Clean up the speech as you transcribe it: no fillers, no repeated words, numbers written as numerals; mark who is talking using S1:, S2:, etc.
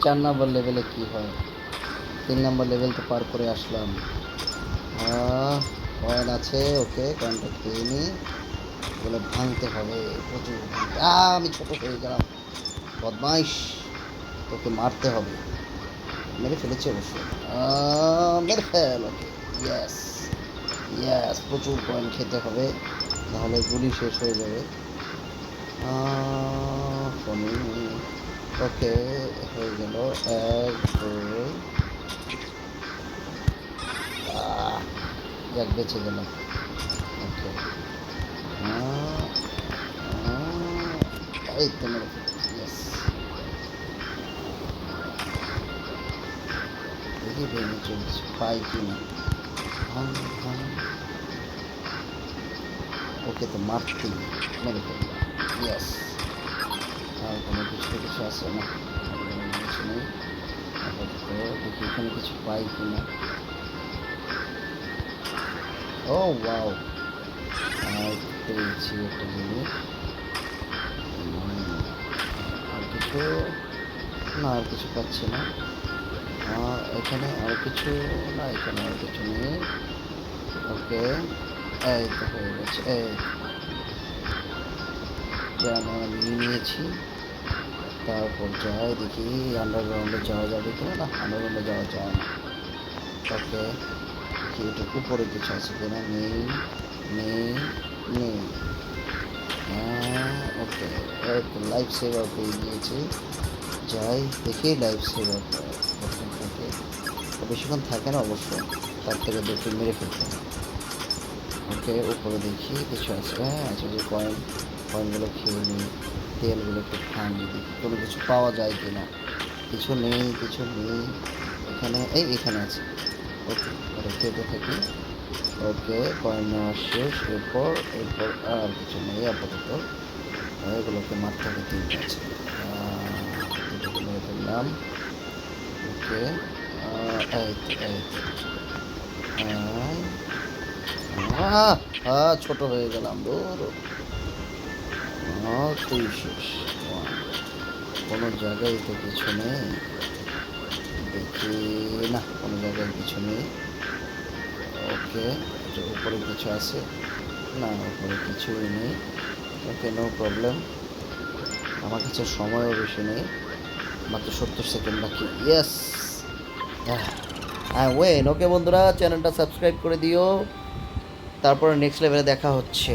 S1: 4 নম্বর লেভেলে কি হয়? 3 নম্বর লেভেল তো পার করে আসলাম। কয়েন আছে, ওকে কয়েনটা খেয়ে নিই। এগুলো ভাঙতে হবে, প্রচুর ভাঙতে। আমি ছোট হয়ে গেলাম, বদমাইশ! তোকে মারতে হবে। মেরে ফেলেছি অবশ্য। মেরে ফেল ওকে। ইয়েস, ইয়েস, প্রচুর কয়েন খেতে হবে, নাহলে গুলি শেষ হয়ে যাবে। ফোনে ওকে হয়ে গেল। 1 2 যাক, বেঁচে গেলাম। ওকে, এই তো মেরে ফেলেছি। ইয়েস, দেখি ভেঙে চলছে পাই কি না। ভাঙ ভাঙ, ওকে তো মারতেই, মেরে ফেললাম। ইয়েস, আর কোনো কিছু আছে না? কিছু নেই আপাতত। দেখি এখানে কিছু পাই কি না। ও ওয়াও, আর পেয়েছি একটা জিনিস। আর কিছু না, আর কিছু পাচ্ছি না। এখানে আর কিছু না, এখানে আর কিছু নেই। ওকে, এই তো হয়ে গেছে। এই নিয়ে নিয়েছি। তারপর যাই দেখি আন্ডারগ্রাউন্ডে যাওয়া যাবে কিনা। না, আন্ডারগ্রাউন্ডে যাওয়া যায় না। ওকে, কি এটার উপরে কিছু আছে কিনা? নেই, নেই, নেই। ওকে, লাইফ সেভার পেয়ে গিয়েছি। যাই দেখি লাইফ সেভার কতক্ষণ থাকে। বেশিক্ষণ থাকে না অবশ্য, তার থেকে দেখে মেরে ফেলতে হবে। ওকে, উপরে দেখি কিছু আছে। হ্যাঁ আছে, যে কয়েনগুলো খেয়ে নিই, তেলগুলো একটু ভাঙি, দেখি কোনো কিছু পাওয়া যায় কি না। কিছু নেই, কিছু নেই এখানে। এখানে আছে। ওকে, ওটা খেতে থাকি। ওকে, কয়েন নেওয়া শেষ। এরপর এরপর আর কিছু নেই আপাতত। এগুলোকে মারতে হবে, 3টা আছে। দুটোকে মেরে ফেললাম। ওকে, এই তো এই তো। ছোট হয়ে গেলাম, দূর। তুই শেষ। কোনো জায়গায় তো কিছু নেই, দেখি। না, কোনো জায়গায় কিছু নেই। ওকে, উপরে কিছু আছে? না, উপরে কিছুই নেই। ওকে, নো প্রবলেম। আমার কাছে সময়ও বেশি নেই, মাত্র 70 সেকেন্ড বাকি। Yes, when. ওকে বন্ধুরা, চ্যানেলটা সাবস্ক্রাইব করে দিও। তারপরে নেক্সট লেভেলে দেখা হচ্ছে।